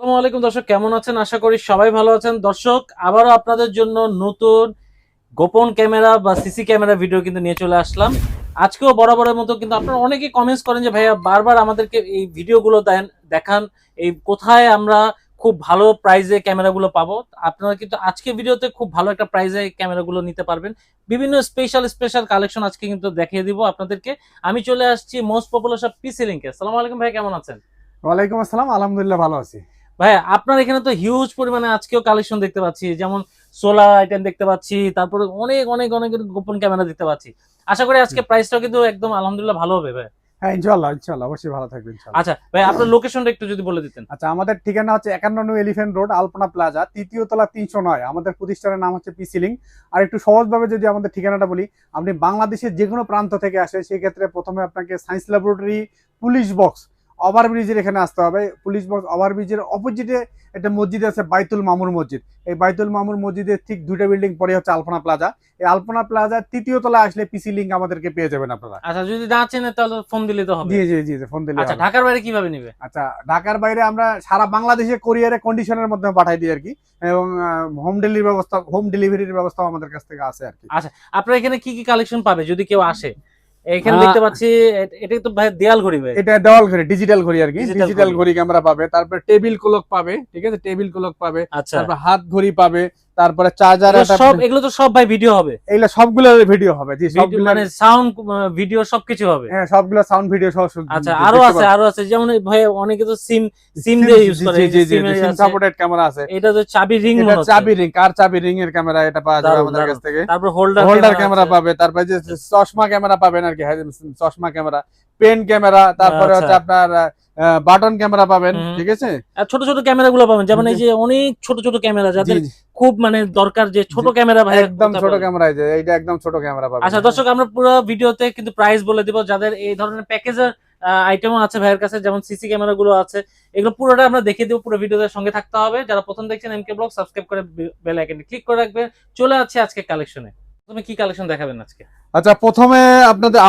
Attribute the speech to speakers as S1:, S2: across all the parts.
S1: আসসালামু আলাইকুম দর্শক, কেমন আছেন? আশা করি সবাই ভালো আছেন। দর্শক, আবারও আপনাদের জন্য নতুন গোপন ক্যামেরা বা সিসি ক্যামেরা ভিডিও কিন্তু নিয়ে চলে আসলাম। আজকেও বরাবরের মতো কিন্তু আপনারা অনেকেই কমেন্টস করেন যে ভাইয়া বারবার আমাদেরকে এই ভিডিওগুলো দেখান, এই কোথায় আমরা খুব ভালো প্রাইজে ক্যামেরাগুলো পাবো। আপনারা কিন্তু আজকে ভিডিওতে খুব ভালো একটা প্রাইজে ক্যামেরাগুলো নিতে পারবেন। বিভিন্ন স্পেশাল কালেকশন আজকে কিন্তু দেখিয়ে দিব আপনাদেরকে। আমি চলে আসছি মোস্ট পপুলার শপ পিসি লিংকে। আসসালামু আলাইকুম ভাই, কেমন আছেন?
S2: ওয়ালাইকুম আসসালাম, আলহামদুলিল্লাহ ভালো আছি।
S1: ভাই আপনার এখানে তো হিউজ পরিমাণে আজকেও কালেকশন দেখতে পাচ্ছি, যেমন সোলার আইটেম দেখতে পাচ্ছি, তারপরে অনেক অনেক অনেক গোপন ক্যামেরা দেখতে পাচ্ছি। আশা করি আজকে প্রাইসটাও কিন্তু একদম আলহামদুলিল্লাহ ভালো হবে ভাই।
S2: হ্যাঁ, ইনশাআল্লাহ ইনশাআল্লাহ অবশ্যই ভালো থাকবে ইনশাআল্লাহ।
S1: আচ্ছা ভাই, আপনার লোকেশনটা একটু যদি বলে দিতেন।
S2: আচ্ছা, আমাদের ঠিকানা হচ্ছে 51 এলিফ্যান্ট রোড, আলপনা প্লাজা, তৃতীয় তলা 309। আমাদের প্রতিষ্ঠানের নাম হচ্ছে পিসি লিংক। আর একটু সহজভাবে যদি আমাদের ঠিকানাটা বলি, আপনি বাংলাদেশের যে কোনো প্রান্ত থেকে আসে, সেই ক্ষেত্রে প্রথমে আপনাকে সায়েন্স ল্যাবরেটরি পুলিশ বক্স ওভারব্রিজের এখানে আসতে হবে। পুলিশ বক্স ওভারব্রিজের অপোজিটে একটা মসজিদ আছে, বাইতুল মামুর মসজিদ। এই বাইতুল মামুর মসজিদের ঠিক দুইটা বিল্ডিং পরে হচ্ছে আলপনা প্লাজা। এই আলপনা প্লাজার তৃতীয় তলায় আসলে পিসি লিংক আমাদেরকে পেয়ে যাবেন আপনারা।
S1: আচ্ছা, যদি না চেনে তাহলে ফোন দিলে তো হবে।
S2: জি জি জি, ফোন দিলে
S1: আচ্ছা,
S2: হবে।
S1: ঢাকার বাইরে কিভাবে নিবে?
S2: আচ্ছা, ঢাকার বাইরে আমরা সারা বাংলাদেশে কোরিয়ারে কন্ডিশনের মধ্যে পাঠাই দিই আর কি, এবং হোম ডেলিভারির ব্যবস্থা আমাদের কাছ থেকে আছে আর কি।
S1: আচ্ছা, আপনার এখানে কি কি কালেকশন পাবে যদি কেউ আসে? এখানে দেখতে পাচ্ছি এটা তো ভাই দেয়াল ঘড়ি ভাই।
S2: এটা দেওয়াল ঘড়ি, ডিজিটাল ঘড়ি আর কি।
S1: Digital
S2: ডিজিটাল
S1: ঘড়ি।
S2: ঘড়ি ক্যামেরা পাবে, তারপরে টেবিল ক্লক পাবে, ঠিক আছে, টেবিল ক্লক পাবে,
S1: আচ্ছা,
S2: তারপর হাত ঘড়ি পাবে, তারপরে চার্জার।
S1: এগুলো তো সব ভাই ভিডিও হবে।
S2: এগুলো সবগুলো ভিডিও হবে, জি সবগুলো,
S1: মানে সাউন্ড ভিডিও সবকিছু হবে।
S2: হ্যাঁ সবগুলো সাউন্ড ভিডিও সহ।
S1: আচ্ছা, আরো আছে যেমন ভাই অনেকে তো সিম দিয়ে ইউজ করে।
S2: জি জি, সিম সাপোর্টেড ক্যামেরা আছে।
S1: এটা তো চাবি রিং,
S2: এটা চাবি রিং, কার চাবি রিং এর ক্যামেরা, এটা পাওয়া যাবে আমাদের কাছ থেকে।
S1: তারপর
S2: হোল্ডার ক্যামেরা পাবে, তারপরে যে চশমা ক্যামেরা পাবেন আর কি, চশমা ক্যামেরা, পেন ক্যামেরা, তারপরে হচ্ছে আপনার বাটন ক্যামেরা পাবেন, ঠিক আছে।
S1: আর ছোট ছোট ক্যামেরা গুলো পাবেন, যেমন এই যে অনেক ছোট ছোট ক্যামেরা যাদের খুব মানে দরকার, যে ছোট ক্যামেরা ভাই,
S2: একদম ছোট ক্যামেরা, এইটা একদম ছোট ক্যামেরা পাবেন।
S1: আচ্ছা দর্শক, আমরা পুরো ভিডিওতে কিন্তু প্রাইস বলে দিব। যাদের এই ধরনের প্যাকেজের আইটেমও আছে ভাইয়ের কাছে, যেমন সিসি ক্যামেরা গুলো আছে, এগুলো পুরোটা আমরা দেখিয়ে দিব। পুরো ভিডিওতে সঙ্গে থাকতে হবে। যারা প্রথম দেখছেন এমকে ব্লগ, সাবস্ক্রাইব করে বেল আইকনে ক্লিক করে রাখবেন। চলে যাচ্ছে আজকে কালেকশনে। তুমি কি কালেকশন দেখাবেন আজকে?
S2: আচ্ছা, প্রথমে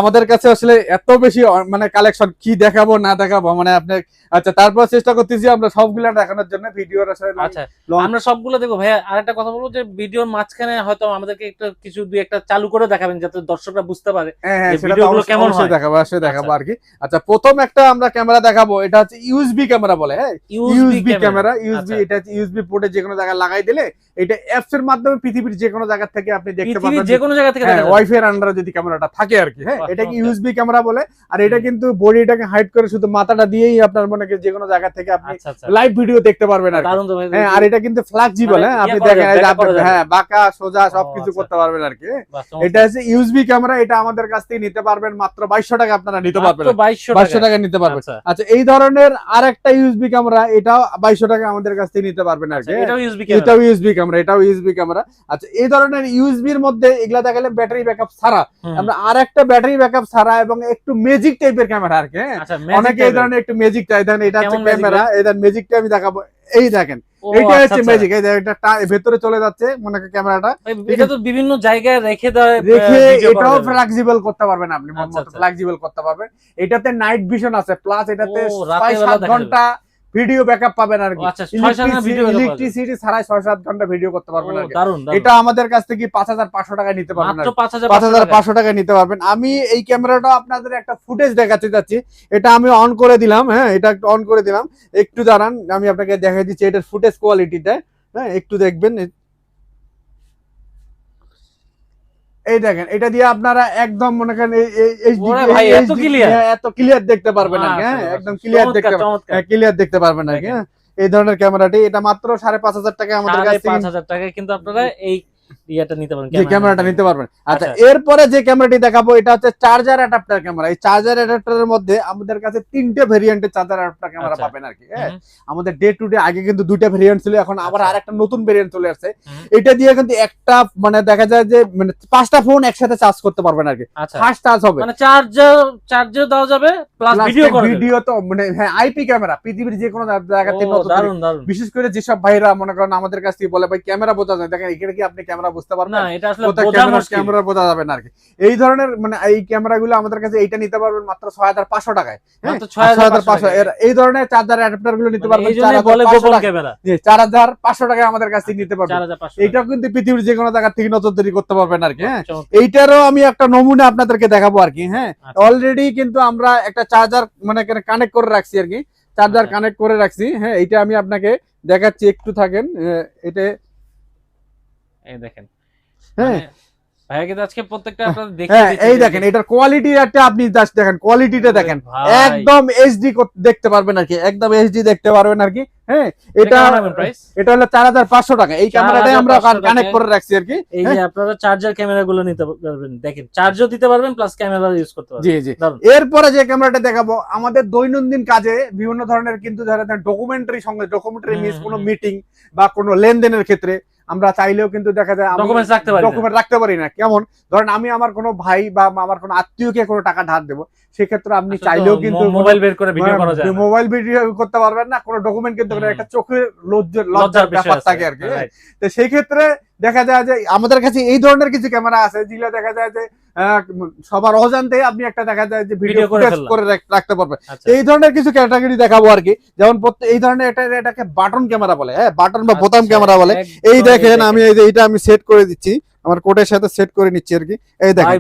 S2: আমাদের কাছে আসলে এত বেশি মানে কালেকশন কি দেখাবো না দেখাবো মানে আপনি, আচ্ছা তারপর চেষ্টা করতেছি আমরা সবগুলো দেখানোর জন্য ভিডিওর আসলে।
S1: আচ্ছা, আমরা সবগুলো দেখবো ভাইয়া। আরেকটা কথা বলবো যে ভিডিওর মাঝখানে হয়তো আমাদেরকে একটু কিছু দুই একটা চালু করে দেখাবেন, যাতে দর্শকরা বুঝতে পারে ভিডিওগুলো কেমন হয়।
S2: দেখাবো, আসলে দেখাবো আর কি। আচ্ছা, প্রথম একটা আমরা ক্যামেরা দেখাবো, এটা হচ্ছে ইউএসবি ক্যামেরা বলে। হ্যাঁ, ইউএসবি ক্যামেরা, ইউএসবি, এটা হচ্ছে ইউএসবি পোর্টে যে কোনো জায়গায় লাগাই দিলে এটা অ্যাপস এর মাধ্যমে পৃথিবীর যে কোনো জায়গা থেকে আপনি দেখতে পাবেন,
S1: যে কোনো জায়গা থেকে
S2: ওয়াইফাই এর আন্ডারে যদি ক্যামেরাটা থাকে আর কি। হ্যাঁ, এটা কি ইউএসবি ক্যামেরা বলে। আর এটা কিন্তু বডিটাকে হাইড করে শুধু মাথাটা দিয়েই আপনার মনে করেন যে কোনো জায়গা থেকে আপনি লাইভ ভিডিও দেখতে পারবেন আর কি। হ্যাঁ, আর এটা কিন্তু ফ্লেক্সিবল। হ্যাঁ, আপনি দেখেন হ্যাঁ, বাঁকা সোজা সবকিছু করতে পারবেন আর কি। এটা হচ্ছে ইউএসবি ক্যামেরা। এটা আমাদের কাছ থেকে নিতে পারবেন মাত্র 2200 টাকা, আপনারা নিতে পারবেন, 2200 টাকা নিতে পারবেন। আচ্ছা, এই ধরনের আরেকটা ইউএসবি ক্যামেরা, এটাও 2200 টাকা আমাদের কাছ থেকে নিতে পারবেন আর কি। এটাও ইউএসবি ক্যামেরা, এটাও ইউএসবি ক্যামেরা। আচ্ছা, এই ধরনের ইউএসবির মধ্যে এগুলা দেখালে ব্যাটারি ব্যাকআপ ছাড়া, আমরা আরেকটা ব্যাটারি ব্যাকআপ ছাড়া এবং একটু ম্যাজিক টাইপের ক্যামেরা আর কি। অনেকে এই ধরনের একটু ম্যাজিক চাই, দেখেন এটা হচ্ছে ক্যামেরা, এদের ম্যাজিকটা আমি দেখাবো। এই দেখেন, এইটা হচ্ছে ম্যাজিক। এই এটা ভেতরে চলে যাচ্ছে মনে করেন ক্যামেরাটা,
S1: এটা তো বিভিন্ন জায়গায় রেখে
S2: এটাও ফ্লেক্সিবল করতে পারবেন আপনি, ফ্লেক্সিবল করতে পারবেন। এটাতে নাইট ভিশন আছে, প্লাস এটাতে 6-7 ঘন্টা ভিডিও ব্যাকআপ পাবেন আর কি। ইলেকট্রিসিটি ছাড়াই 6-7 ঘন্টা ভিডিও করতে পারবেন আর কি। এটা আমাদের কাছ থেকে 5500 টাকা নিতে পারবেন, 5500 টাকা নিতে পারবেন। আমি এই ক্যামেরাটা আপনাদের একটা ফুটেজ দেখাতে যাচ্ছি। এটা আমি অন করে দিলাম। হ্যাঁ, এটা একটু অন করে দিলাম, একটু দাঁড়ান, আমি আপনাকে দেখাই দিচ্ছি এটার ফুটেজ কোয়ালিটিটা। হ্যাঁ, একটু দেখবেন। এই দেখেন, এটা দিয়ে আপনারা একদম মনে করেন এত ক্লিয়ার দেখতে পারবেন আর কি। হ্যাঁ, একদম ক্লিয়ার দেখতে পারবেন আর কি। এই ধরনের ক্যামেরাটি, এটা মাত্র 5500 টাকা আমাদের কাছে।
S1: 5500 টাকায় কিন্তু আপনারা এই ইয়াটা নিতে পারবেন,
S2: ক্যামেরাটা নিতে পারবেন। আচ্ছা, এরপরে যে ক্যামেরাটি দেখাবো এটা হচ্ছে চার্জার অ্যাডাপ্টার ক্যামেরা। এই চার্জার অ্যাডাপ্টারের মধ্যে আমাদের কাছে 3টে ভেরিয়েন্টের চার্জার অ্যাডাপ্টার ক্যামেরা পাবেন আর কি। হ্যাঁ, আমাদের ডে টু ডে আগে কিন্তু 2টা ভেরিয়েন্ট ছিল, এখন আবার আরেকটা নতুন ভেরিয়েন্ট চলে আসছে। এটা দিয়ে কিন্তু একটা মানে দেখা যায় যে মানে 5টা ফোন একসাথে চার্জ করতে পারবেন আর কি। ফাস্ট চার্জ হবে,
S1: মানে চার্জার দেওয়া যাবে, প্লাস
S2: ভিডিও তো মানে হ্যাঁ, আইপি ক্যামেরা পৃথিবীর যে কোনো জায়গা থেকে। বিশেষ করে যেসব ভাইরা মনে করেন আমাদের কাছ থেকে বলে ভাই ক্যামেরা বোঝা যায়, দেখেন এখানে কি আপনি ক্যামেরা ক্যামেরা বুঝতে পারবেন
S1: না, এটা আসলে
S2: কোথায়
S1: বোঝা মুশকিল।
S2: ক্যামেরা বোঝা যাবে না আর কি। এই ধরনের মানে এই ক্যামেরাগুলো আমাদের কাছে এইটা নিতে পারবেন মাত্র 6500 টাকায়, হ্যাঁ
S1: মাত্র 6500
S2: এই ধরনের চার্জার অ্যাডাপ্টার গুলো নিতে পারবেন
S1: এই জন্যই বলে গোপন ক্যামেরা।
S2: 4500 টাকায় আমাদের কাছ থেকে নিতে পারবেন।
S1: 4500
S2: এইটাও কিন্তু পৃথিবীর যে কোনো জায়গা থেকে নজরদারি করতে পারবেন আর কি, হ্যাঁ। এইটারও আমি একটা নমুনা আপনাদেরকে দেখাবো আর কি, হ্যাঁ। অলরেডি কিন্তু আমরা একটা চার্জার মানে কানেক্ট করে রাখছি আর কি, চার্জার কানেক্ট করে রাখছি, হ্যাঁ। এইটা আমি আপনাকে দেখাচ্ছি, একটু থাকেন। এটা
S1: এই দেখেন,
S2: হ্যাঁ
S1: ভাইয়া কিন্তু আজকে প্রত্যেকটা আপনাদের দেখিয়ে দিচ্ছি।
S2: এই দেখেন, এটার কোয়ালিটি একটা আপনি জাস্ট দেখেন, কোয়ালিটিটা দেখেন, একদম এইচডি দেখতে পারবেন আর কি, একদম এইচডি দেখতে পারবেন আর কি, হ্যাঁ। এটা হলো 4500 টাকা। এই ক্যামেরাটাই আমরা কানেক্ট করে রাখছি আর কি।
S1: এই যে আপনারা চার্জার ক্যামেরাগুলো নিতে পারবেন, দেখেন চার্জও দিতে পারবেন প্লাস ক্যামেরা ইউজ করতে পারবেন।
S2: জি জি। এরপরে যে ক্যামেরাটা দেখাবো, আমাদের দৈনন্দিন কাজে বিভিন্ন ধরনের কিন্তু যারা ডকুমেন্টারি সঙ্গে ডকুমেন্টারি মিস কোনো মিটিং বা কোনো লেনদেনের ক্ষেত্রে আমরা চাইলেও কিন্তু দেখা যায় ডকুমেন্ট রাখতে পারি না। কেমন ধরেন আমি আমার কোনো ভাই বা আমার কোনো আত্মীয়কে কোনো টাকা ধার দেবো, সেক্ষেত্রে আপনি চাইলেও কিন্তু
S1: মোবাইল বের করে ভিডিও করা যায় না,
S2: মোবাইল ভিডিও করতে পারবেন না, কোনো ডকুমেন্ট কিন্তু একটা চোখের লজ্জার ব্যাপার থাকে আর কি। তো সেই ক্ষেত্রে দেখা যায় যে আমাদের কাছে এই ধরনের কিছু ক্যামেরা আছে যেগুলো দেখা যায় যে সবার অজান্তে আপনি একটা দেখা যায় যে ভিডিও করে রাখতে পারবেন। এই ধরনের কিছু ক্যাটাগরি দেখাবো আর কি, যেমন এই ধরনের এটাকে বাটন ক্যামেরা বলে, হ্যাঁ, বাটন বা বোতাম ক্যামেরা বলে। এই দেখেন আমি এইটা আমি সেট করে দিচ্ছি, আমার কোটের সাথে সেট করে নিচ্ছি আর কি। এই দেখেন,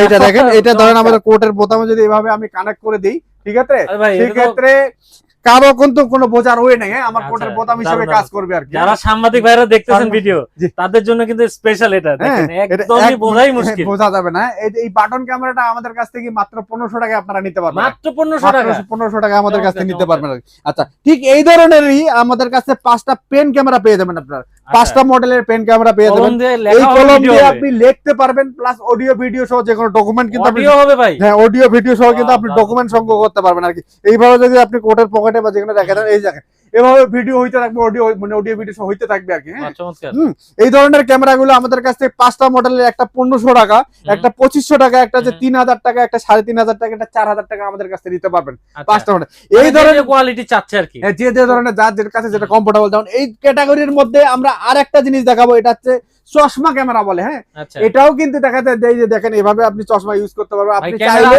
S2: এইটা দেখেন, এটা ধরেন আমাদের কোটের বোতামে যদি এইভাবে আমি কানেক্ট করে দিই, ঠিক আছে, সেই ক্ষেত্রে কারো কিন্তু কোনো বোঝার ওয়ে নাই, হ্যাঁ, আমার কোটের বোতাম হিসেবে কাজ করবে আর কি।
S1: যারা সাংবাদিক ভাইরা দেখতেছেন ভিডিও, তাদের জন্য কিন্তু স্পেশাল এটা, দেখেন একদমই বোঝাই মুশকিল,
S2: বোঝা যাবে না। এই বাটন ক্যামেরাটা আমাদের কাছ থেকে মাত্র 1500 টাকায় আপনারা নিতে পারবেন,
S1: মাত্র 1500 টাকা
S2: আমাদের কাছ থেকে নিতে পারবেন। আচ্ছা, ঠিক এই ধরনেরই আমাদের কাছে 5টা পেন ক্যামেরা পেয়ে যাবেন আপনারা, 5টা মডেলের পেন ক্যামেরা পেয়ে যাবেন। এই কলম দিয়ে আপনি লিখতে পারবেন, প্লাস অডিও ভিডিও সহ যে কোনো ডকুমেন্ট কিন্তু আপনি
S1: হবে ভাই,
S2: হ্যাঁ, অডিও ভিডিও সহ কিন্তু আপনি ডকুমেন্ট সংগ্রহ করতে পারবেন আর কি। এইভাবে যদি আপনি কোটের পকেটে বা যেখানে রেখে দেন, এই দেখেন এভাবে ভিডিও হইতে থাকবে, অডিও ভিডিও সহ হইতে থাকবে আর কি, হ্যাঁ। এই ধরনের ক্যামেরাগুলো আমাদের কাছ থেকে 5টা মডেলের, একটা 1500 টাকা, একটা 2500 টাকা, একটা হচ্ছে 3000 টাকা, একটা 3500 টাকা, একটা 4000 টাকা আমাদের কাছ থেকে নিতে পারবেন। 5টা মডেল এই ধরনের
S1: কোয়ালিটি চাচ্ছে আর কি,
S2: যে ধরনের যার কাছে যেটা কমফোর্টেবল। যেমন এই ক্যাটাগরির মধ্যে আমরা আরেকটা জিনিস দেখাবো, এটা হচ্ছে চশমা ক্যামেরা বলে, হ্যাঁ। এটাও কিন্তু দেখা যায় যে দেখেন এভাবে আপনি চশমা ইউজ করতে পারবেন। আপনি চাইলে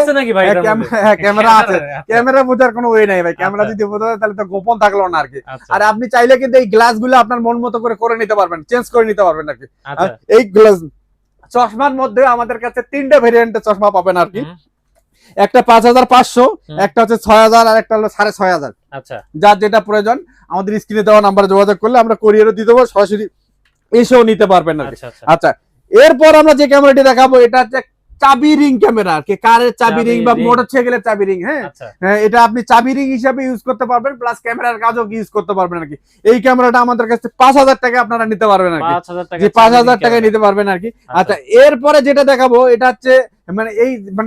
S2: ক্যামেরা আছে, ক্যামেরা বোঝার কোনো ওয়ে নাই ভাই, ক্যামেরা যদি বোঝা যায় তাহলে তো গোপন থাকলো না আর কি। আর আপনি চাইলে কিন্তু এই গ্লাস গুলো আপনার মন মতো করে নিতে পারবেন, চেঞ্জ করে নিতে পারবেন আর কি। এই গ্লাস চশমার মধ্যে আমাদের কাছে 3টা ভেরিয়েন্টের চশমা পাবেন আর কি। একটা 5500, একটা হচ্ছে 6000, আর একটা হলো 6500।
S1: আচ্ছা,
S2: যার যেটা প্রয়োজন আমাদের স্ক্রিনে দেওয়া নাম্বারে যোগাযোগ করলে আমরা কোরিয়ারও দিয়ে দেবো, সরাসরি এসেও নিতে পারবেন আর কি। আচ্ছা, এরপর আমরা যে ক্যামেরাটি দেখাবো, এটা হচ্ছে চাবি রিং ক্যামেরা আর কি, কারের চাবি রিং বা মোটরসাইকেলের চাবি রিং, হ্যাঁ। এটা আপনি চাবি রিং হিসাবে ইউজ করতে পারবেন, প্লাস ক্যামেরার কাজও ইউজ করতে পারবেন আর কি। এই ক্যামেরাটা আমাদের কাছে 5000 টাকা আপনারা নিতে পারবেন আর কি, 5000 টাকায় নিতে পারবেন আর কি। আচ্ছা, এরপরে যেটা দেখাবো, এটা হচ্ছে মানে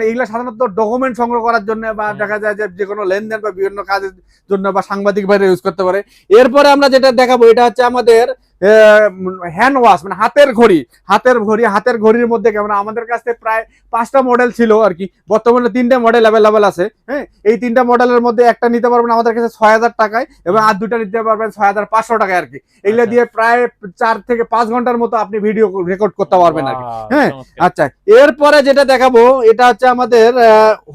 S2: এইগুলা সাধারণত ডকুমেন্ট সংগ্রহ করার জন্য বা দেখা যায় যে কোনো লেনদেন বা বিভিন্ন কাজের জন্য বা সাংবাদিক ভাইরা ইউজ করতে পারে। এরপরে আমরা যেটা দেখাবো, এটা হচ্ছে আমাদের হ্যান্ড ওয়াশ, মানে হাতের ঘড়ির মধ্যে ক্যামেরা। আমাদের কাছে প্রায় 5টা মডেল ছিল আর কি, বর্তমানে 3টা মডেল অ্যাভেলেবেল আছে, হ্যাঁ। এই 3টা মডেলের মধ্যে একটা নিতে পারবেন আমাদের কাছে 6000 টাকায়, এবং আর 2টা নিতে পারবেন 6500 টাকায় আর কি। এগুলো দিয়ে প্রায় 4 থেকে 5 ঘন্টার মতো আপনি ভিডিও রেকর্ড করতে পারবেন আর কি, হ্যাঁ। আচ্ছা, এরপরে যেটা দেখাবো, এটা হচ্ছে আমাদের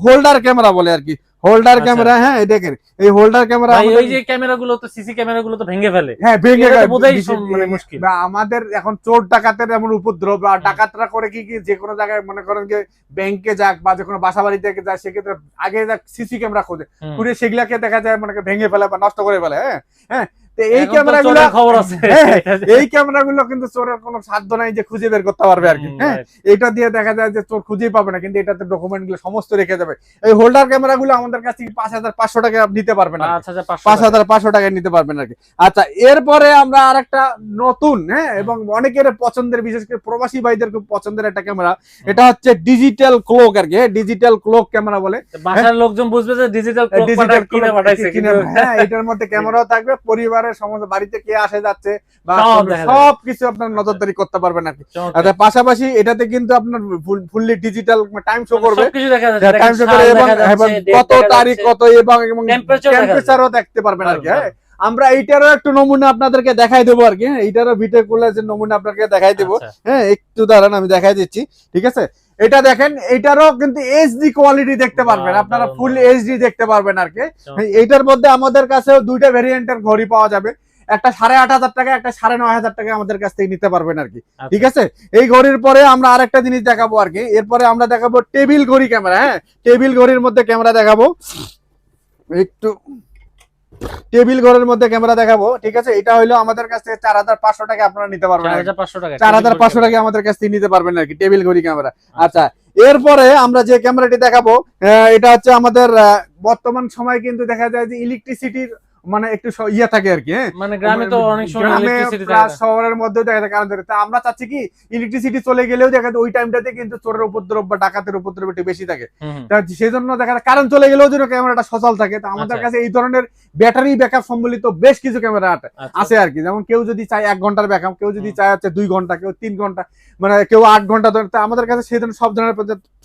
S2: হোল্ডার ক্যামেরা বলে আর কি, হোল্ডার ক্যামেরা, হ্যাঁ। দেখেন এই হোল্ডার ক্যামেরা,
S1: ওই যে ক্যামেরাগুলো তো সিসি ক্যামেরাগুলো তো ভেঙে ফেলে,
S2: হ্যাঁ, ভেঙে ফেলে,
S1: বোঝাই মানে মুশকিল।
S2: আমাদের এখন চোর ডাকাতের এমন উপদ্রব, আর ডাকাতরা করে কি যে কোনো জায়গায় মনে করেন যে ব্যাংকে যাক বা যে কোনো বাসা বাড়িতে যায়, সেক্ষেত্রে আগে যাক সিসি ক্যামেরা খুঁজে সেগুলাকে দেখা যায় মানে ভেঙে ফেলে বা নষ্ট করে ফেলে, হ্যাঁ, হ্যাঁ। এই ক্যামেরাগুলো খবর আছে, এই ক্যামেরাগুলো কিন্তু চোরের কোনো সাধ্য নাই যে খুঁজে বের করতে পারবে আর কি, হ্যাঁ। এটা দিয়ে দেখা যায় যে চোর খুঁজেই পাবে না, কিন্তু এটাতে ডকুমেন্ট গুলো সমস্ত রেখে যাবে। এই হোল্ডার ক্যামেরাগুলো আমাদের কাছ থেকে 5500 টাকা নিতে পারবেন, 5500 টাকায় নিতে পারবেন আর কি। আচ্ছা, এরপরে আমরা আরেকটা নতুন, হ্যাঁ, এবং অনেকের পছন্দের, বিশেষ করে প্রবাসী ভাইদের খুব পছন্দের একটা ক্যামেরা, এটা হচ্ছে ডিজিটাল ক্লোক আর কি, ডিজিটাল ক্লোক ক্যামেরা বলে।
S1: বাসার লোকজন বুঝবে যে ডিজিটাল ক্লোক কিনে পাঠাইছে,
S2: হ্যাঁ। এটার মধ্যে ক্যামেরাও থাকবে, পরিবারের সমস্ত বাড়িতে কে আসে যাচ্ছে বা সবকিছু আপনার নজরদারি করতে পারবেন আর কি। আচ্ছা, পাশাপাশি এটাতে কিন্তু আপনার ফুললি ডিজিটাল টাইম শো করবে, টাইম শো করে, এবং কত তারিখ কত এবং টেম্পারেচারও দেখতে পারবেন আর কি, হ্যাঁ। আমরা এইটারও একটু নমুনা আপনাদেরকে দেখাই দেবো আর কি। হ্যাঁ, এইটারও ভিডিও কোয়ালিটির নমুনা আপনাদেরকে দেখাই দেবো। হ্যাঁ, একটু দাঁড়ান আমি দেখাই দিচ্ছি, ঠিক আছে। এটা দেখেন, এটারও কিন্তু এইচডি কোয়ালিটি দেখতে পারবেন আপনারা, ফুল এইচডি দেখতে পারবেন আর কি। এইটার মধ্যে আমাদের কাছেও দুইটা ভেরিয়েন্টের ঘড়ি পাওয়া যাবে, একটা 8,500 টাকা, একটা 9,500 টাকা আমাদের কাছ থেকে নিতে পারবেন আর কি, ঠিক আছে। এই ঘড়ির পরে আমরা আরেকটা জিনিস দেখাবো আর কি, এরপরে আমরা দেখাবো টেবিল ঘড়ি ক্যামেরা। হ্যাঁ, টেবিল ঘড়ির মধ্যে ক্যামেরা দেখাবো, একটু টেবিল ঘড়ির মধ্যে ক্যামেরা দেখাবো, ঠিক আছে। এটা হইলো আমাদের কাছ থেকে 4,500 টাকা আপনারা নিতে পারবেন, 4,500 টাকা আমাদের কাছ থেকে নিতে পারবেন আর কি, টেবিল ঘড়ি ক্যামেরা। আচ্ছা, এরপরে আমরা যে ক্যামেরাটি দেখাবো এটা হচ্ছে আমাদের বর্তমান সময় কিন্তু দেখা যায় যে ইলেকট্রিসিটির মানে একটু ইয়ে থাকে আর কি। হ্যাঁ,
S1: মানে গ্রামে তো অনেক সময় ইলেকট্রিসিটি
S2: থাকে, শহরের মধ্যেও দেখা যায়, কারণ আমরা চাচ্ছি কি ইলেকট্রিসিটি চলে গেলেও দেখা যায় ওই টাইমটাতে কিন্তু চোরের উপদ্রব বা ডাকাতের উপদ্রব একটু বেশি থাকে, সেই জন্য দেখা যায় কারেন্ট চলে গেলেও যেন ক্যামেরাটা সচল থাকে। তো আমাদের কাছে এই ধরনের ব্যাটারি ব্যাকআপ সম্বলিত বেশ কিছু ক্যামেরা আছে আর কি। যেমন কেউ যদি চায় 1 ঘন্টার ব্যাকআপ, কেউ যদি চায় হচ্ছে 2 ঘন্টা, কেউ 3 ঘন্টা, মানে কেউ 8 ঘন্টা ধরে। আমাদের কাছে সেই ধরনের সব ধরনের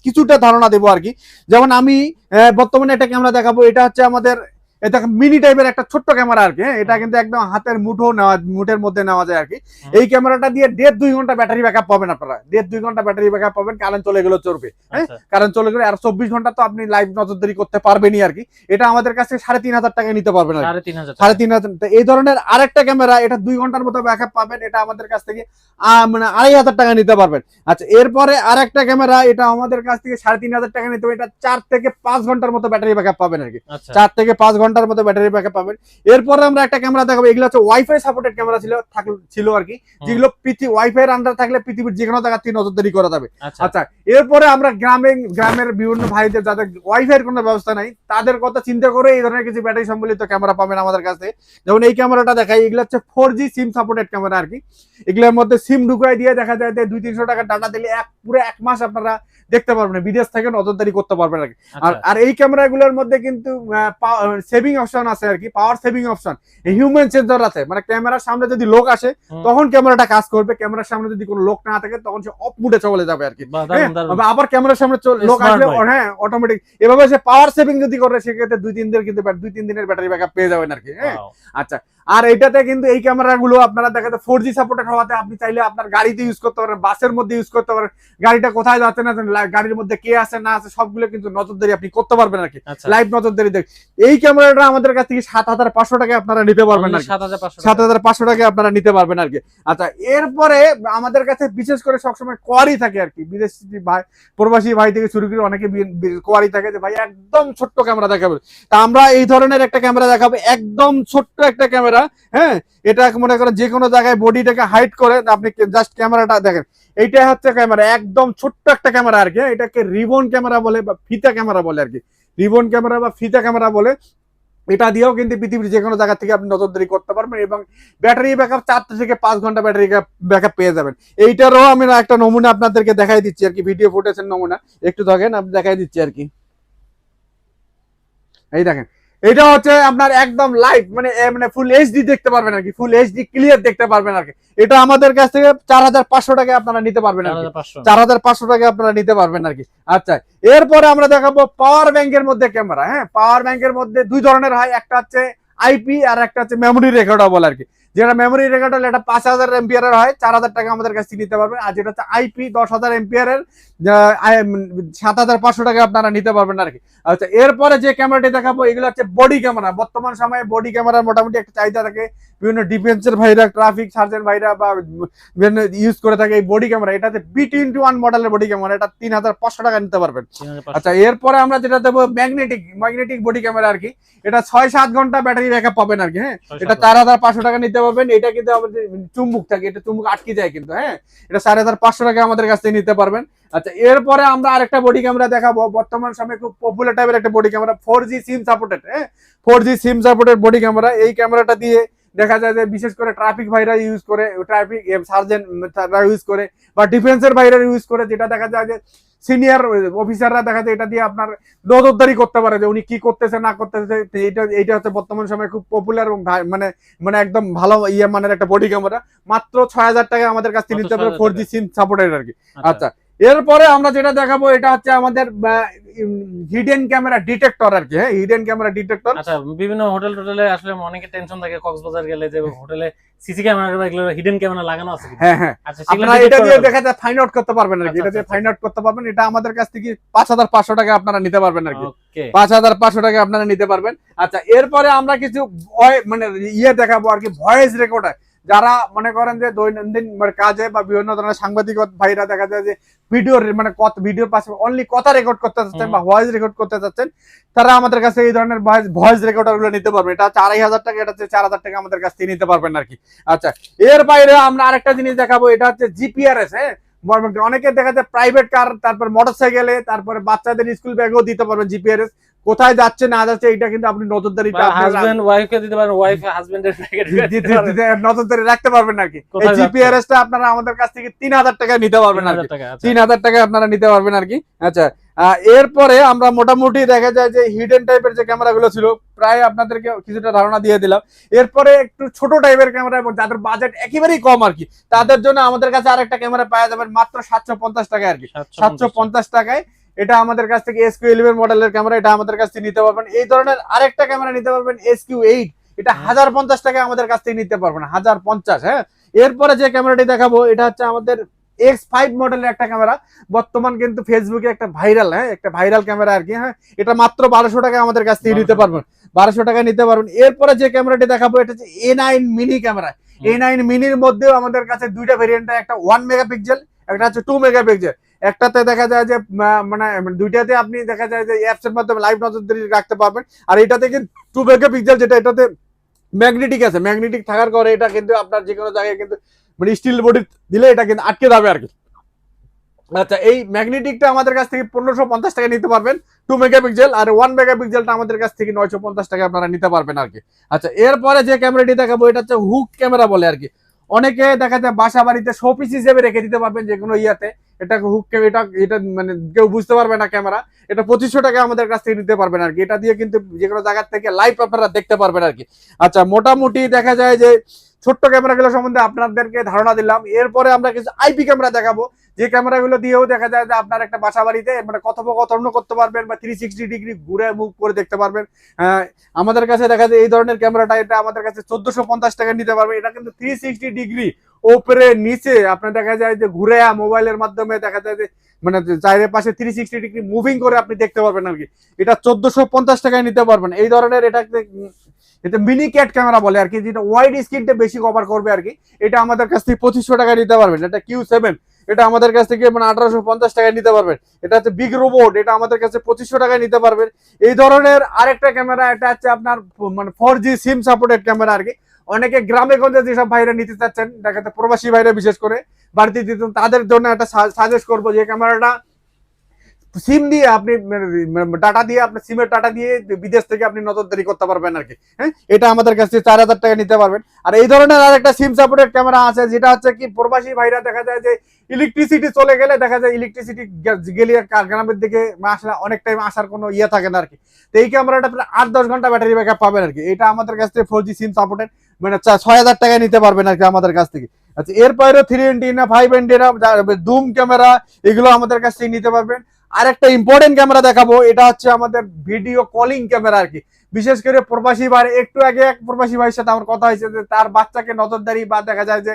S2: কিছুটা ধারণা দেবো আর কি। যেমন আমি বর্তমানে একটা ক্যামেরা দেখাবো, এটা হচ্ছে আমাদের এটা মিনি টাইপের একটা ছোট্ট ক্যামেরা আর কি। এটা কিন্তু একদম হাতের মুঠের মধ্যে নেওয়া যায় আর কি। এই ক্যামেরাটা দিয়ে 1.5-2 ঘন্টা ব্যাটারি ব্যাকআপ পাবেন আপনারা, 1.5-2 ঘন্টা ব্যাটারি ব্যাকআপ পাবেন, কারেন্ট চলে গেলেও চলবে। হ্যাঁ, কারেন্ট চলে গেলে আর 24 ঘন্টা তো আপনি লাইভ নজরদারি করতে পারবেনই আর কি। এটা আমাদের কাছে 3,500 টাকায় নিতে পারবেন, 3,500। এই ধরনের আরেকটা ক্যামেরা, এটা 2 ঘন্টার মতো ব্যাকআপ পাবেন, এটা আমাদের কাছ থেকে মানে 2,500 টাকা নিতে পারবেন। আচ্ছা, এরপরে আরেকটা ক্যামেরা, এটা আমাদের কাছ থেকে 3,500 টাকা নিতে হবে, এটা 4 থেকে 5 ঘন্টার মতো ব্যাটারি ব্যাকআপ পাবেন আর কি, 4 থেকে 5 ঘন্টার মতো ব্যাটারি ব্যাকআপ পাবেন। এরপরে আমরা একটা ক্যামেরা দেখাবো, এগুলো হচ্ছে ওয়াইফাই সাপোর্টেড ক্যামেরা ছিল আর কি, যেগুলো ওয়াইফাই এর আন্ডার থাকলে পৃথিবীর যে কোনো জায়গা থেকে নজরদারি করা যাবে। আচ্ছা, এরপরে আমরা গ্রামের বিভিন্ন ভাইদের যাদের ওয়াইফাই এর কোনো ব্যবস্থা নাই, তাদের কথা চিন্তা করে এই ধরনের কিছু ব্যাটারি সম্বলিত ক্যামেরা পাবেন আমাদের কাছে। যেমন এই ক্যামেরাটা দেখাই, এগুলো হচ্ছে 4G সিম সাপোর্টেড ক্যামেরা আর কি। এগুলোর মধ্যে সিম ঢুকাই দিয়ে দেখা যায় 200-300 টাকা ডাটা দিলে পুরো 1 মাস আপনারা দেখতে পারবেন, বিদেশ থেকে নজরদারি করতে পারবেন আর কি। আর এই ক্যামেরাগুলোর মধ্যে কিন্তু সেভিং অপশন আছে আর কি, power saving option, human sensor আছে, মানে ক্যামেরার সামনে যদি লোক আসে তখন ক্যামেরাটা কাজ করবে, ক্যামেরার সামনে যদি কোনো লোক না থাকে তখন সে অফ মুডে চলে যাবে আর কি। আবার ক্যামেরার সামনে লোক আসলে হ্যাঁ অটোমেটিক এভাবে সে পাওয়ার সেভিং যদি করে সেক্ষেত্রে 2-3 দিনের কিন্তু 2-3 দিনের ব্যাটারি ব্যাকআপ পেয়ে যাবেন আর কি। হ্যাঁ, আচ্ছা, আর এটাতে কিন্তু এই ক্যামেরাগুলো আপনারা দেখাতে 4G সাপোর্টেড হওয়াতে আপনি চাইলে আপনার গাড়িতে ইউজ করতে পারেন, বাসের মধ্যে ইউজ করতে পারেন, গাড়িটা কোথায় যাচ্ছে না গাড়ির মধ্যে কে আছে না আছে সবগুলো কিন্তু নজরদারি আপনি করতে পারবেন আর কি, লাইভ নজরদারি দেখ। এই ক্যামেরাটা আমাদের কাছ থেকে 7,500 টাকা আপনারা নিতে পারবেন আর কি, 7,500 টাকা আপনারা নিতে পারবেন আর কি। আচ্ছা, এরপরে আমাদের কাছে বিশেষ করে সবসময় কোয়ারি থাকে আর কি, বিদেশি ভাই প্রবাসী ভাই থেকে শুরু করে অনেকে কোয়ারি থাকে যে ভাই একদম ছোট্ট ক্যামেরা দেখাবে। তা আমরা এই ধরনের একটা ক্যামেরা দেখাবো, একদম ছোট্ট একটা ক্যামেরা। হ্যাঁ, এটা মনে করেন যে কোনো জায়গায় বডিটাকে হাইড করে আপনি জাস্ট ক্যামেরাটা দেখেন, এইটা হচ্ছে ক্যামেরা, একদম ছোট্ট একটা ক্যামেরা আর কি। এটাকে রিবন ক্যামেরা বলে বা ফিতা ক্যামেরা বলে আর কি, রিবন ক্যামেরা বা ফিতা ক্যামেরা বলে। এটা দিয়েও কিন্তু পৃথিবীর যে কোনো জায়গা থেকে আপনি নজরদারি করতে পারবেন এবং ব্যাটারি ব্যাকআপ 4 থেকে 5 ঘন্টা ব্যাটারি ব্যাকআপ পেয়ে যাবেন। এইটারও আমি একটা নমুনা আপনাদেরকে দেখাই দিচ্ছি আর কি, ভিডিও ফুটেজের নমুনা একটু দেখেন, আমি দেখাই দিচ্ছি আর কি। এই দেখেন, এটা হচ্ছে আপনার একদম লাইভ মানে ফুল এইচডি দেখতে পারবেন আর কি, ফুল এইচডি ক্লিয়ার দেখতে পারবেন আর কি। এটা আমাদের কাছ থেকে 4,500 টাকা আপনারা নিতে পারবেন আর কি, 4,500 টাকা আপনারা নিতে পারবেন আর কি। আচ্ছা, এরপরে আমরা দেখাবো পাওয়ার ব্যাংকের মধ্যে ক্যামেরা। হ্যাঁ, পাওয়ার ব্যাংকের মধ্যে 2 ধরনের হয়, একটা হচ্ছে আইপি আর একটা হচ্ছে মেমোরি রেকর্ডেবল আর কি। যেটা মেমোরি রেকর্ড হলে এটা 5,000 এমপিয়ারের হয়, 4,000 টাকা আমাদের কাছে নিতে পারবেন। আর যেটা হচ্ছে আইপি 10,000 এমপিয়ারের 7,500 টাকা আপনারা নিতে পারবেন আর কি। আচ্ছা, এরপরে যে ক্যামেরাটি দেখাবো এগুলো হচ্ছে বডি ক্যামেরা। বর্তমান সময়ে বডি ক্যামেরার মোটামুটি একটা চাহিদা থাকে, বিভিন্ন ডিফেন্সের ভাইরা, ট্রাফিক সার্জেন্ট ভাইরা বা বিভিন্ন ইউজ করে থাকে এই বডি ক্যামেরা। এটাতে B2-in-1 মডেলের বডি ক্যামেরা, এটা 3,500 টাকা নিতে পারবেন। আচ্ছা, এরপরে আমরা যেটা দেবো ম্যাগনেটিক বডি ক্যামেরা আর কি। এটা 6-7 ঘন্টা ব্যাটারি ব্যাকআপ পাবেন আর কি। হ্যাঁ, এটা 4,500 টাকা নিতে পারবেন। এটা কিন্তু আমাদের চুম্বক থাকে, এটা চুম্বক আটকে যায় কিন্তু। হ্যাঁ, এটা 4,500 টাকা আমাদের কাছ থেকে নিতে পারবেন। আচ্ছা, এরপরে আমরা আরেকটা বডি ক্যামেরা দেখাবো, বর্তমান সময়ে খুব পপুলার টাইপের একটা body camera, 4G SIM supported. হ্যাঁ, 4G SIM supported body camera. এই ক্যামেরাটা দিয়ে দেখা যায় যে বিশেষ করে ট্রাফিক ভাইরা ইউজ করে, ট্রাফিক সার্জেন্ট ইউজ করে বা ডিফেন্সের ভাইরা ইউজ করে, যেটা দেখা যায় যে সিনিয়র অফিসাররা দেখা যায় এটা দিয়ে আপনার নজরদারি করতে পারে যে উনি কি করতেছে না করতেছে। এইটা হচ্ছে বর্তমান সময়ে খুব পপুলার এবং মানে একদম ভালো মানের একটা বডি ক্যামেরা। মাত্র 6,000 টাকা আমাদের কাছ থেকে নিতে পারবে, 4G সিম সাপোর্টেড আর কি। আচ্ছা, এরপরে আমরা যেটা দেখাবো এটা হচ্ছে আমাদের হিডেন ক্যামেরা ডিটেক্টর আর কি। হ্যাঁ, হিডেন ক্যামেরা ডিটেক্টর।
S1: আচ্ছা, বিভিন্ন হোটেল টোটেলে আসলে অনেকে টেনশন থাকে কক্সবাজার গেলে যে হোটেলে সিসি ক্যামেরা এগুলো হিডেন ক্যামেরা লাগানো আছে।
S2: হ্যাঁ হ্যাঁ,
S1: আচ্ছা,
S2: আপনারা এটা দিয়ে দেখা যায় ফাইন্ড আউট করতে পারবেন আর কি। এটা দিয়ে ফাইন্ড আউট করতে পারবেন। এটা আমাদের কাছ থেকে 5500 টাকা আপনারা নিতে পারবেন আর কি। 5500 টাকা আপনারা নিতে পারবেন। আচ্ছা, এরপরে আমরা কিছু মানে দেখাবো আর কি, ভয়েস রেকর্ডার। যারা মনে করেন যে দৈনন্দিন কাজে বা বিভিন্ন ধরনের সাংবাদিক ভাইরা দেখা যায় যে ভিডিওর পাশে অনলি কথা রেকর্ড করতে চাচ্ছেন বা ভয়েস রেকর্ড করতে চাচ্ছেন, তারা আমাদের কাছে এই ধরনের ভয়েস রেকর্ডার গুলো নিতে পারবেন। এটা হচ্ছে 2500 টাকা, এটা হচ্ছে 4000 টাকা আমাদের কাছ থেকে নিতে পারবেন আর কি। আচ্ছা, এর বাইরে আমরা আরেকটা জিনিস দেখাবো, এটা হচ্ছে জিপিআরএস। হ্যাঁ, অনেকে দেখা যায় প্রাইভেট কার, তারপর মোটরসাইকেলে, তারপরে বাচ্চাদের স্কুল ব্যাগও দিতে পারবেন জিপিআরএস। কোথায় যাচ্ছে না যাচ্ছে এটা কিন্তু আপনি নজরদারিটা
S1: হাজবেন্ড ওয়াইফকে দিতে পারেন, ওয়াইফ হাজবেন্ডের
S2: নজরদারি রাখতে পারবেন আর কি। এই জিপিআরএসটা আপনারা আমাদের কাছ থেকে 3000 টাকা নিতে পারবেন আর কি। 3000 টাকা আপনারা নিতে পারবেন আর কি। আচ্ছা, এরপরে আমরা মোটামুটি দেখা যায় যে হিডেন টাইপের যে ক্যামেরাগুলো ছিল প্রায় আপনাদেরকে কিছুটা ধারণা দিয়ে দিলাম। এরপরে একটু ছোট টাইপের ক্যামেরা এবং যাদের বাজেট একেবারেই কম আর কি, তাদের জন্য আমাদের কাছে আরেকটা ক্যামেরা পাওয়া যাবেন মাত্র 750 টাকায় আর কি। 750 টাকায় এটা আমাদের কাছ থেকে SQ11 মডেলের ক্যামেরা, এটা আমাদের কাছ থেকে নিতে পারবেন। এই ধরনের আরেকটা ক্যামেরা নিতে পারবেন SQ8, এটা 1050 টাকায় আমাদের কাছ থেকে নিতে পারবেন, 1050। হ্যাঁ, এরপরে যে ক্যামেরাটি দেখাবো এটা হচ্ছে আমাদের X5 মডেলের একটা ক্যামেরা, বর্তমান কিন্তু ফেসবুকে একটা ভাইরাল, হ্যাঁ একটা ভাইরাল ক্যামেরা আর কি। হ্যাঁ, এটা মাত্র 1200 টাকায় আমাদের কাছ থেকে নিতে পারবেন, 1200 টাকায় নিতে পারবেন। এরপরে যে ক্যামেরাটি দেখাবো এটা হচ্ছে A9 মিনি ক্যামেরা। A9 মিনির মধ্যেও আমাদের কাছে দুইটা ভেরিয়েন্ট, একটা 1 মেগাপিক্সেল, একটা হচ্ছে 2 মেগাপিক্সেল। একটাতে দেখা যায় যে মানে দুইটাতে আপনি দেখা যায় যে অ্যাপস এর মাধ্যমে লাইভ নজরদারি রাখতে পারবেন। আর এটাতে কিন্তু 2 মেগাপিক্সেল, যেটা এটাতে ম্যাগনেটিক আছে, ম্যাগনেটিক থাকার কারণে এটা কিন্তু আপনার যে কোনো জায়গায় কিন্তু মানে স্টিল বডি দিলে এটা কিন্তু আটকে যাবে আর কি। আচ্ছা, এই ম্যাগনেটিকটা আমাদের কাছ থেকে 1550 টাকা নিতে পারবেন 2 মেগাপিক্সেল, আর 1 মেগাপিক্সেলটা আমাদের কাছ থেকে 950 টাকা আপনারা নিতে পারবেন আর কি। আচ্ছা, এরপরে যে ক্যামেরাটি দেখাবো এটা হচ্ছে হুক ক্যামেরা বলে আর কি। অনেকে দেখা যায় বাসা বাড়িতে শোপিস হিসেবে রেখে দিতে পারবেন যে কোনো ইয়াতে। এটা হুক, এটা মানে কেউ বুঝতে পারবে না ক্যামেরা। এটা 2500 টাকা আমাদের কাছ থেকে নিতে পারবেন আর কি। এটা দিয়ে কিন্তু যে কোনো জায়গা থেকে লাইভ আপনারা দেখতে পারবেন আর কি। আচ্ছা, মোটামুটি দেখা যায় যে ছোট্ট ক্যামেরাগুলো সম্বন্ধে আপনাদেরকে ধারণা দিলাম। এরপরে আমরা কিছু আইপি ক্যামেরা দেখাবো, যে ক্যামেরাগুলো দিয়েও দেখা যায় যে আপনার একটা বাসা বাড়িতে মানে কথোপকথন করতে পারবেন বা 360 ডিগ্রি ঘুরে মুভ করে দেখতে পারবেন। আমাদের কাছে দেখা যায় এই ধরনের ক্যামেরাটা, এটা আমাদের কাছে 1450 টাকা নিতে পারবেন। এটা কিন্তু 360 ডিগ্রি উপরে নিচে আপনার দেখা যায় যে ঘুরে মোবাইলের মাধ্যমে দেখা যায় যে মানে চারিপাশে 360 ডিগ্রি মুভিং করে আপনি দেখতে পারবেন আর কি। এটা 1450 টাকায় নিতে পারবেন। এই ধরনের এটা মিনি ক্যাট ক্যামেরা বলে আর কি, যেটা ওয়াইড স্ক্রিনটা বেশি কভার করবে আর কি। এটা আমাদের কাছ থেকে 2500 টাকা নিতে পারবেন। এটা Q7, এটা আমাদের কাছ থেকে মানে 1850 টাকায় নিতে পারবেন। এটা হচ্ছে বিগ রোবট, এটা আমাদের কাছে 2500 টাকায় নিতে পারবেন। এই ধরনের আরেকটা ক্যামেরা, এটা হচ্ছে আপনার মানে 4G সিম সাপোর্টেড ক্যামেরা আর কি। অনেকে গ্রামে গঞ্জে যেসব ভাইরা নিতে চাচ্ছেন, দেখাতে প্রবাসী ভাইরা বিশেষ করে বাড়িতে দিতেন, তাদের জন্য একটা সাজেস্ট করবো যে ক্যামেরাটা সিম দিয়ে আপনি ডাটা দিয়ে, আপনি সিমের ডাটা দিয়ে বিদেশ থেকে আপনি নজরদারি করতে পারবেন আর কি। হ্যাঁ, এটা আমাদের কাছে 4000 টাকা নিতে পারবেন। আর এই ধরনের আরেকটা সিম সাপোর্টেড ক্যামেরা আছে, যেটা হচ্ছে কি প্রবাসী ভাইরা দেখা যায় যে ইলেকট্রিসিটি চলে গেলে দেখা যায় ইলেকট্রিসিটি গেলে গ্রামের দিকে আসলে অনেক টাইম আসার কোনো ইয়ে থাকে না আর কি। তো এই ক্যামেরাটা প্রায় 8-10 ঘন্টা ব্যাটারি ব্যাকআপ পাবেন আর কি। এটা আমাদের কাছ থেকে 4G সিম সাপোর্টেড, মানে 6000 টাকায় নিতে পারবেন আর কি আমাদের কাছ থেকে। আচ্ছা, এরপরে 3 এন্টিনা 5 এন্টিনা জুম ক্যামেরা, এগুলো আমাদের কাছ থেকে নিতে পারবেন। আর একটা ইম্পর্টেন্ট ক্যামেরা দেখাবো, এটা হচ্ছে আমাদের ভিডিও কলিং ক্যামেরা আর কি। বিশেষ করে প্রবাসী ভাই, একটু আগে এক প্রবাসী ভাইয়ের সাথে আমার কথা হয়েছে যে তার বাচ্চাকে নজরদারি বা দেখা যায় যে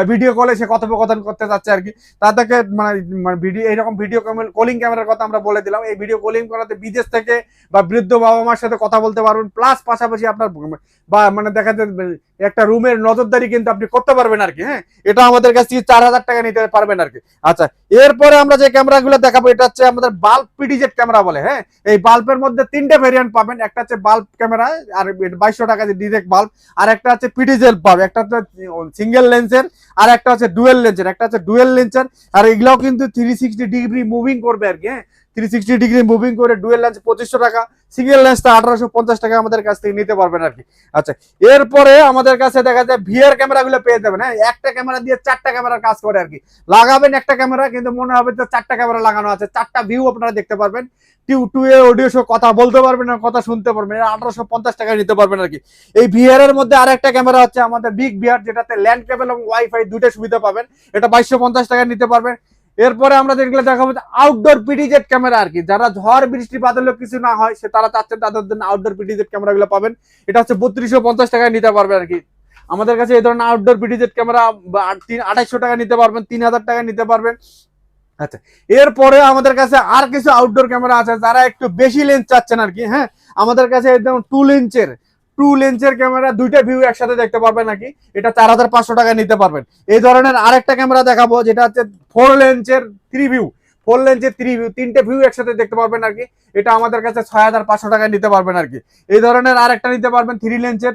S2: ভিডিও কলে সে কথোপকথন করতে যাচ্ছে আর কি। তাদেরকে মানে ভিডিও এইরকম ভিডিও কলিং ক্যামেরার কথা আমরা বলে দিলাম। এই ভিডিও কলিং করাতে বিদেশ থেকে বা বৃদ্ধ বাবা মার সাথে কথা বলতে পারবেন, প্লাস পাশাপাশি আপনার বা মানে দেখা যায় একটা রুমের নজরদারি কিন্তু আপনি করতে পারবেন আর কি। হ্যাঁ, এটা আমাদের কাছ থেকে 4000 টাকা নিতে পারবেন আর কি। আচ্ছা, এরপরে আমরা যে ক্যামেরাগুলো দেখাবো এটা হচ্ছে আমাদের বাল্ব পিডিজেড ক্যামেরা বলে। হ্যাঁ, এই বাল্বের মধ্যে 3টে ভেরিয়েন্ট পাবেন। একটা হচ্ছে বাল্ব ক্যামেরা, আর 2200 টাকা ডিরেক্ট বাল্ব। আর একটা হচ্ছে পিডিজেড বাল্ব, একটা হচ্ছে সিঙ্গেল লেন্সের, আর একটা হচ্ছে ডুয়েল লেন্সের, একটা হচ্ছে ডুয়েল লেন্সের। আর এগুলাও কিন্তু 360 ডিগ্রি মুভিং করবে আর কি। হ্যাঁ, 360 ডিগ্রি মুভিং করে ডুয়েল লেন্স 2500 টাকা, সিঙ্গেল লেন্সটা 1850 টাকা আমাদের কাছ থেকে নিতে পারবেন আর কি। আচ্ছা, এরপরে আমাদের কাছে দেখা যায় ভিআর ক্যামেরাগুলো পেয়ে যাবেন। হ্যাঁ, একটা ক্যামেরা দিয়ে 4টা ক্যামেরার কাজ করে আর কি। লাগাবেন একটা ক্যামেরা, কিন্তু মনে হবে তো 4টা ক্যামেরা লাগানো আছে, 4টা ভিউ আপনারা দেখতে পারবেন। টু এ অডিও শো, কথা বলতে পারবেন আর কথা শুনতে পারবেন। 1850 টাকা নিতে পারবেন আর কি। এই ভিআর এর মধ্যে আরেকটা ক্যামেরা হচ্ছে আমাদের বিগ ভিআর, যেটাতে ল্যান্ড কেবল এবং ওয়াইফাই দুইটা সুবিধা পাবেন। এটা 2250 টাকা নিতে পারবেন। এরপরে আমরা যেগুলো দেখাবো আউটডোর পিডিজেড ক্যামেরা আর কি, যারা ঝড় বৃষ্টি বাদলেও কিছু না হয় সে তারা চাচ্ছেন তাদের জন্য আউটডোর পিডিজেড ক্যামেরা গুলো পাবেন। এটা হচ্ছে 3250 টাকায় নিতে পারবে আর কি। আমাদের কাছে এই ধরনের আউটডোর পিডিজেড ক্যামেরা 2800 টাকা নিতে পারবেন, 3000 টাকা নিতে পারবেন। আচ্ছা, এরপরে আমাদের কাছে আর কিছু আউটডোর ক্যামেরা আছে যারা একটু বেশি লেন্স চাচ্ছেন আর কি। হ্যাঁ, আমাদের কাছে একদম 2 লেন্সের ক্যামেরা, দুইটা ভিউ একসাথে দেখতে পারবেন নাকি, এটা 4500 টাকা নিতে পারবেন। এই ধরনের আরেকটা ক্যামেরা দেখাবো যেটা হচ্ছে 4 লেন্সের 3 ভিউ, তিনটে ভিউ একসাথে দেখতে পারবেন আর কি। এটা আমাদের কাছে 6500 টাকায় নিতে পারবেন আর কি। এই ধরনের আরেকটা নিতে পারবেন 3 লেন্সের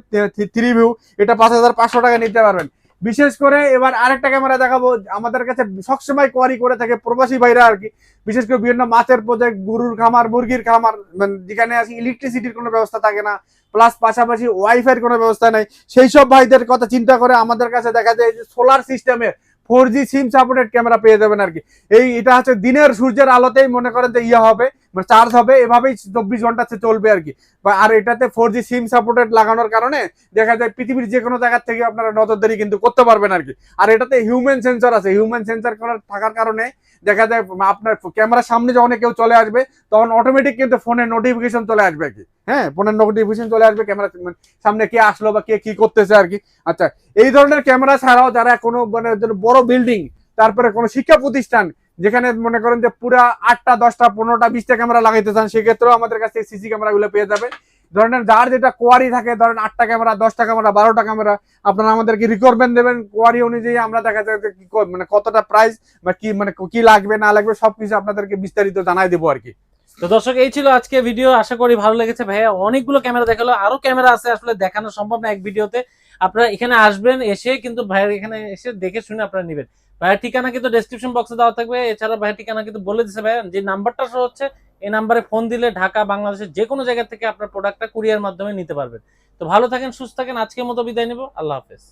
S2: 3 ভিউ, এটা 5500 টাকায় নিতে পারবেন। বিশেষ করে এবার আরেকটা ক্যামেরা দেখাবো, আমাদের কাছে সবসময় কোয়ারি করে থাকে প্রবাসী ভাইরা আর কি, বিশেষ করে বিভিন্ন মাছের প্রজেক্ট, গরুর খামার, মুরগির খামার, মানে যেখানে আছে ইলেকট্রিসিটির কোনো ব্যবস্থা থাকে না, প্লাস পাশাপাশি ওয়াইফাই কোনো ব্যবস্থা নেই, সেই সব ভাইদের কথা চিন্তা করে আমাদের কাছে দেখা যায় যে সোলার সিস্টেমে 4G সিম সাপোর্টেড ক্যামেরা পেয়ে যাবেন আর কি। এটা হচ্ছে দিনের সূর্যের আলোতেই মনে করেন যে হবে, মানে চার্জ হবে, এভাবেই 24 ঘন্টা চলবে আর কি। আর এটাতে 4G সিম সাপোর্টেড লাগানোর কারণে দেখা যায় পৃথিবীর যে কোনো জায়গা থেকে আপনারা নজরদারি কিন্তু করতে পারবেন আর কি। আর এটাতে হিউম্যান সেন্সর আছে, হিউম্যান সেন্সর থাকার কারণে দেখা যায় আপনার ক্যামেরার সামনে যখন কেউ চলে আসবে তখন অটোমেটিক কিন্তু ফোনে নোটিফিকেশন চলে আসবে আর কি। হ্যাঁ, ফোনের নোটিফিকেশন চলে আসবে ক্যামেরা সামনে কে আসলো বা কে কি করতেছে আর কি। আচ্ছা, এই ধরনের ক্যামেরা ছাড়াও যারা কোনো মানে বড় বিল্ডিং, তারপরে কোনো শিক্ষা প্রতিষ্ঠান যেখানে মনে করেন যে পুরা 8টা 10টা 15টা 20টা ক্যামেরা লাগাইতে চান, সেক্ষেত্রেও আমাদের কাছে সিসি ক্যামেরাগুলো পেয়ে যাবেন। ধরেন যার যেটা কোয়ারি থাকে, ধরেন 8টা ক্যামেরা, 10টা ক্যামেরা, 12টা ক্যামেরা, আপনারা আমাদেরকে রিকোয়ারমেন্ট দেবেন, কোয়ারি অনুযায়ী আমরা দেখা যায় মানে কতটা প্রাইস বা কি মানে কি লাগবে না লাগবে সবকিছু আপনাদেরকে বিস্তারিত জানাই দেবো আর কি।
S1: তো দর্শক, এই ছিল আজকে ভিডিও, আশা করি ভালো লেগেছে। ভাইয়া অনেকগুলো ক্যামেরা দেখালো, আরো ক্যামেরা আছে, আসলে দেখানো সম্ভব না এক ভিডিওতে। আপনারা এখানে আসবেন, এসে কিন্তু ভাইয়ের এখানে এসে দেখে শুনে আপনারা নেবেন। ভাইয়ের ঠিকানা কিন্তু ডেসক্রিপশন বক্সে দেওয়া থাকবে, এছাড়া ভাইয়ের ঠিকানা কিন্তু বলে দিচ্ছে ভাইয়া, যে নাম্বারটা শো হচ্ছে এই নাম্বারে ফোন দিলে ঢাকা, বাংলাদেশের যে কোনো জায়গা থেকে আপনার প্রোডাক্টটা কুরিয়ার মাধ্যমে নিতে পারবেন। তো ভালো থাকেন, সুস্থ থাকেন, আজকের মতো বিদায় নেব, আল্লাহ হাফেজ।